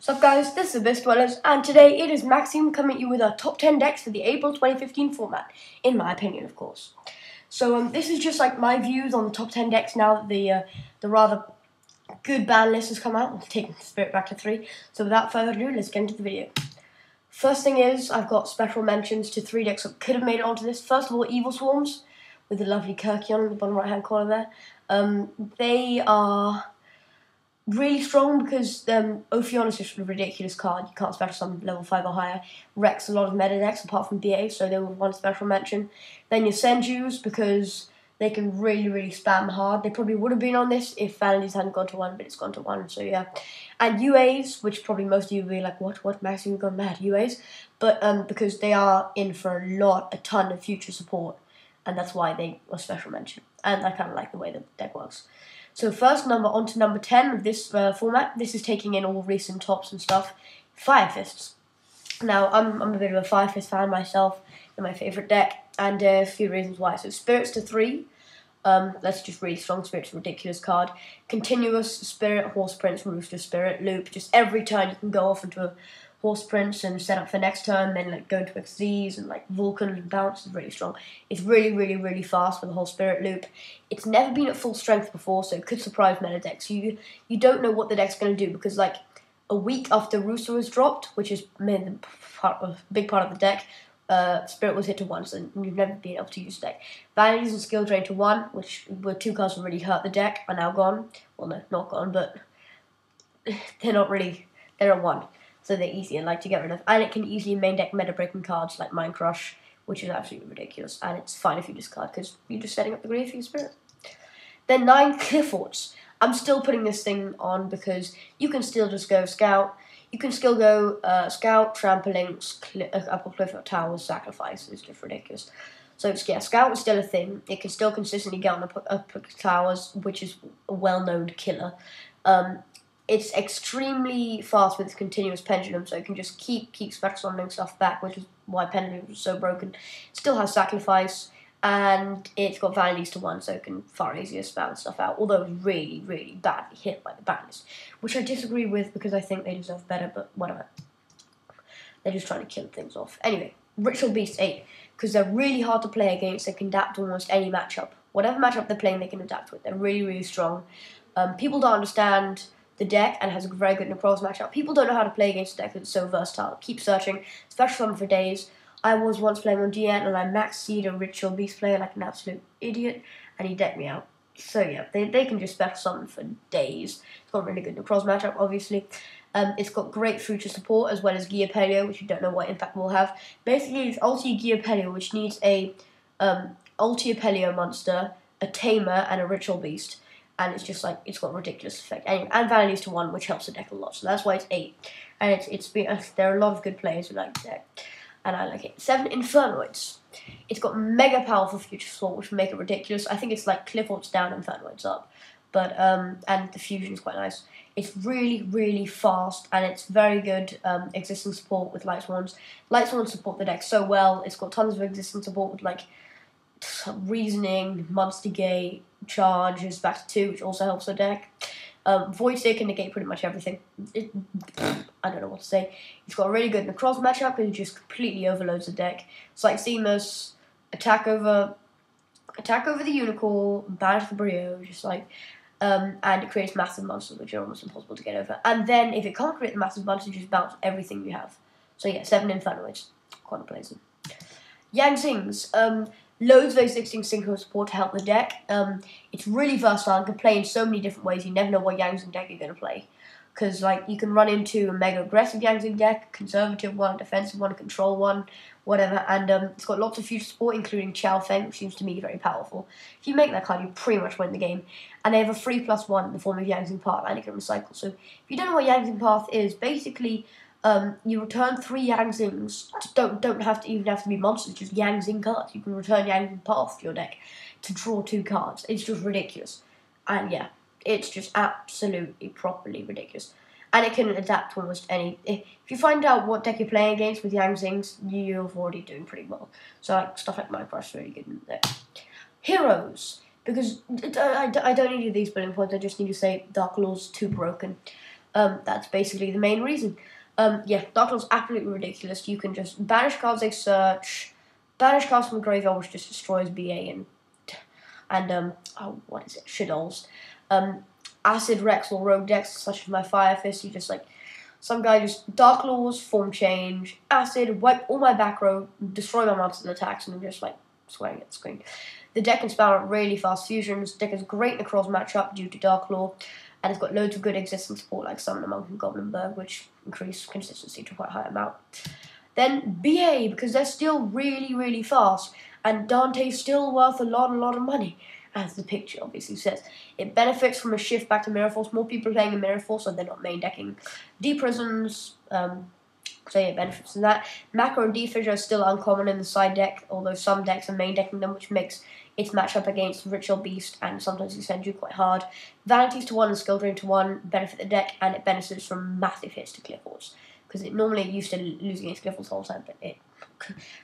What's up guys, this is Abyss Dwellers, and today it is Maxime coming at you with our top 10 decks for the April 2015 format, in my opinion of course. So this is just like my views on the top 10 decks now that the rather good ban list has come out. I'm taking the spirit back to 3, so without further ado, let's get into the video. First thing is, I've got special mentions to 3 decks that could have made it onto this. First of all, Evilswarms, with the lovely Kirkion in the bottom right hand corner there. They are really strong because Ophion is just a ridiculous card. You can't special summon level 5 or higher. Wrecks a lot of meta decks apart from BA, so they were one special mention. Then Yosenjus, because they can really spam hard. They probably would have been on this if Vanities hadn't gone to 1, but it's gone to 1, so yeah. And U.As, which probably most of you will be like, what, Max, you've gone mad, U.As? But because they are in for a ton of future support, and that's why they were special mention. And I kind of like the way the deck works. So first, on to number 10 of this format. This is taking in all recent tops and stuff. Fire Fists. Now, I'm a bit of a Fire Fist fan myself. They're my favourite deck, and a few reasons why. So Spirits to 3. That's just really strong. Spirit's a ridiculous card. Continuous Spirit, Horse Prince, Rooster Spirit, Loop. Just every turn you can go off into a Horse Prince and set up for next turn, then like go into XZs and like Vulcan and bounce is really strong. It's really fast with the whole Spirit Loop. It's never been at full strength before, so it could surprise meta decks. You don't know what the deck's going to do, because like a week after Rooster was dropped, which is a big part of the deck, Spirit was hit to 1, so you've never been able to use the deck. Vanities and Skill Drain to 1, which were 2 cards that really hurt the deck, are now gone. Well, no, not gone, but they're not really, they're at 1. So they're easy and like to get rid of. And it can easily main deck meta-breaking cards like Mind Crush, which is absolutely ridiculous. And it's fine if you discard, because you're just setting up the grave for your Spirit. Then 9, Qliphorts. I'm still putting this thing on because you can still just go Scout. You can still go Scout, Trampling, Upper Qliphort Towers, Sacrifice. It's just ridiculous. So yeah, Scout is still a thing. It can still consistently get on the Upper Towers, which is a well-known killer. It's extremely fast with its continuous pendulum, so it can just keep special summoning stuff back, which is why pendulum is so broken. It still has sacrifice, and it's got vanities to 1, so it can far easier spam stuff out, although it's really badly hit by the banners, which I disagree with because I think they deserve better, but whatever. They're just trying to kill things off. Anyway, Ritual Beast 8, because they're really hard to play against. They can adapt to almost any matchup. Whatever matchup they're playing, they can adapt with. They're really strong. People don't understand the deck and has a very good Nekroz matchup. People don't know how to play against the deck because it's so versatile. Keep searching, special summon for days. I was once playing on DN and I maxed a Ritual Beast player like an absolute idiot, and he decked me out. So yeah, they can just special summon for days. It's got a really good Nekroz matchup, obviously. It's got great future support as well as Gear Paleo, which you don't know what impact will have. Basically, it's Ulti Gear Paleo, which needs a Ulti Paleo monster, a Tamer, and a Ritual Beast. And it's just like, it's got a ridiculous effect. Anyway, and vanities to 1, which helps the deck a lot. So that's why it's 8. And there are a lot of good players who like the deck. And I like it. 7, Infernoids. It's got mega powerful future support, which will make it ridiculous. I think it's like Qliphorts down, Infernoids up. But, and the fusion is quite nice. It's really fast, and it's very good existing support with Lightsworns. Lightsworns support the deck so well. It's got tons of existing support with like Reasoning, Monster Gate, Charge is back to 2, which also helps the deck. Void Stick can negate pretty much everything. I don't know what to say. It's got a really good Nekroz matchup because it just completely overloads the deck. It's like Themis, attack over the Unicorn, banish the Brio, just like, and it creates massive monsters which are almost impossible to get over. And then if it can't create the massive monsters, you just bounce everything you have. So yeah, 7 Infernoids. Quite amazing. Zings. Loads of existing synchro support to help the deck. It's really versatile and can play in so many different ways. You never know what Zing deck you're going to play. Because like you can run into a mega aggressive Zing deck, conservative one, defensive one, control one, whatever. And it's got lots of future support, including Chao Feng, which seems to me very powerful. If you make that card, you pretty much win the game. And they have a 3+1 in the form of Zing Path, and it can recycle. So if you don't know what Zing Path is, basically you return 3 Zings. Don't have to even have to be monsters, just Zing cards. You can return Zing Path to your deck to draw 2 cards. It's just ridiculous. And yeah, it's just absolutely properly ridiculous. And it can adapt to almost any. If you find out what deck you're playing against with Zings, you're already doing pretty well. So like stuff like Mind Crush is really good in there. Heroes. Because I don't need these bullet points, I just need to say Dark Lord's too broken. That's basically the main reason. Yeah, Dark Lord's absolutely ridiculous. You can just banish cards they search, banish cards from the graveyard, which just destroys BA and what is it? Shaddolls. Acid Rex or Rogue decks, such as my Fire Fist, you just like some guy just Dark Laws, form change, acid, wipe all my back row, destroy my monsters and attacks, and I'm just like swearing at the screen. The deck can spell out really fast fusions. The deck has great Nekroz matchup due to Dark Law, and it's got loads of good existing support like Summon, Monk, and Goblinberg, which increase consistency to quite a high amount. Then BA, because they're still really, really fast, and Dante's still worth a lot of money, as the picture obviously says. It benefits from a shift back to Mirror Force. More people are playing in Mirror Force, so they're not main decking D-Prisons, so yeah, it benefits from that. Macro and D-Fissure are still uncommon in the side deck, although some decks are main decking them, which makes its matchup against Ritual Beast and sometimes Yosenjus quite hard. Vanities to 1 and Skill Drain to 1 benefit the deck, and it benefits from massive hits to Qliphorts. Because it normally used to lose against Qliphorts all the time, but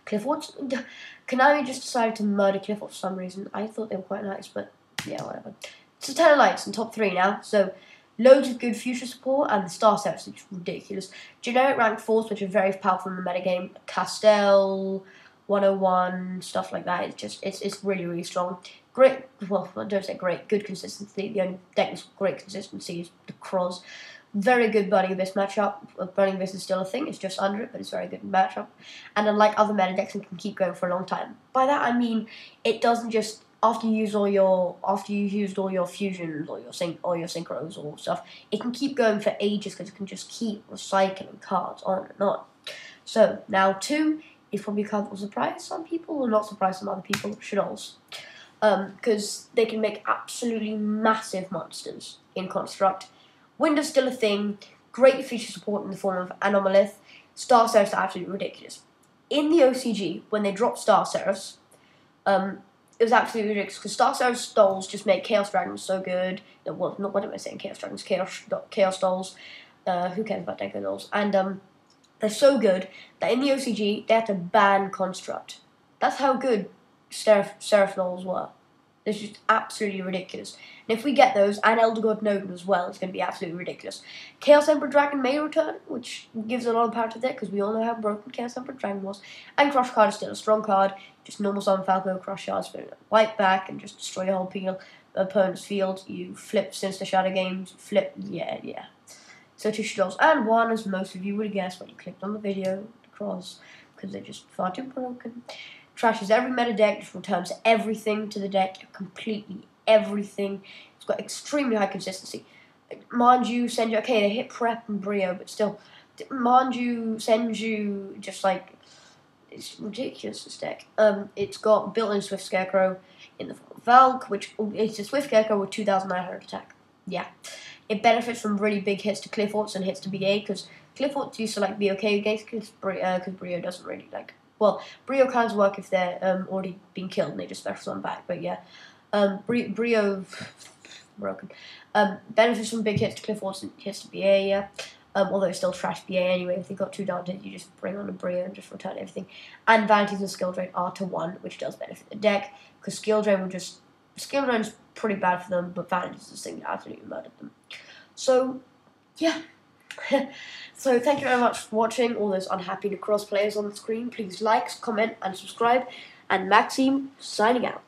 Qliphorts? Konami just decided to murder Qliphorts for some reason. I thought they were quite nice, but yeah, whatever. So Tellarknights in top 3 now, so loads of good future support, and the star sets, which is ridiculous. Generic rank 4s, which are very powerful in the metagame. Castell, 101, stuff like that. It's really, really strong. Great, well, I don't say great, good consistency. The only deck with great consistency is the Nekroz. Very good Burning Abyss matchup. Burning Abyss is still a thing, it's just under it, but it's a very good matchup. And unlike other meta decks, it can keep going for a long time. By that I mean, it doesn't just after you've used all your fusions or your synchros or stuff, it can keep going for ages because it can just keep recycling cards on and on. So now 2 is probably a card that will surprise some people or not surprise some other people. Shaddolls, because they can make absolutely massive monsters in construct. Window's still a thing. Great feature support in the form of Anomalith. Star Seraphs are absolutely ridiculous. In the OCG, when they dropped Star Seraphs, it was absolutely ridiculous because Star Seraphs Dolls just make Chaos Dragons so good. Well, not what am I saying? Chaos Dragons, Chaos Dolls. Who cares about Deco Dolls? And they're so good that in the OCG they had to ban Construct. That's how good Seraph Dolls were. It's just absolutely ridiculous. And if we get those, and Elder God Nogan as well, it's going to be absolutely ridiculous. Chaos Emperor Dragon may return, which gives a lot of power to the deck, because we all know how broken Chaos Emperor Dragon was. And Crush card is still a strong card. Just normal summon Falco, Crush Yard, Spirit, wipe back, and just destroy your whole opponent's field. You flip Sinister Shadow Games, yeah. So 2 Shaddolls, and 1, as most of you would guess when you clicked on the video, Nekroz, because they're just far too broken. Trashes every meta deck, just returns everything to the deck, completely everything. It's got extremely high consistency. Manju, Senju, okay, they hit Prep and Brio, but still, Manju, Senju, just like, it's ridiculous, this deck. It's got built-in Swift Scarecrow in the form of Valk, which is a Swift Scarecrow with 2,900 attack. Yeah. It benefits from really big hits to Qliphorts and hits to BA, because Qliphorts used to like be okay against, because Brio doesn't really like. Well, Brio cards work if they're already being killed and they just special summon back, but yeah. Brio broken. Benefits from big hits to Qliphorts and hits to BA, yeah. Although it's still trash BA anyway. If you've got 2 Dantes, you just bring on a Brio and just return everything. And Vanities and Skill Drain are to 1, which does benefit the deck, because Skill Drain is pretty bad for them, but Vanities is the thing that absolutely murdered them. So, yeah. So thank you very much for watching all those unhappy Nekroz players on the screen. Please like, comment, and subscribe. And Maxime signing out.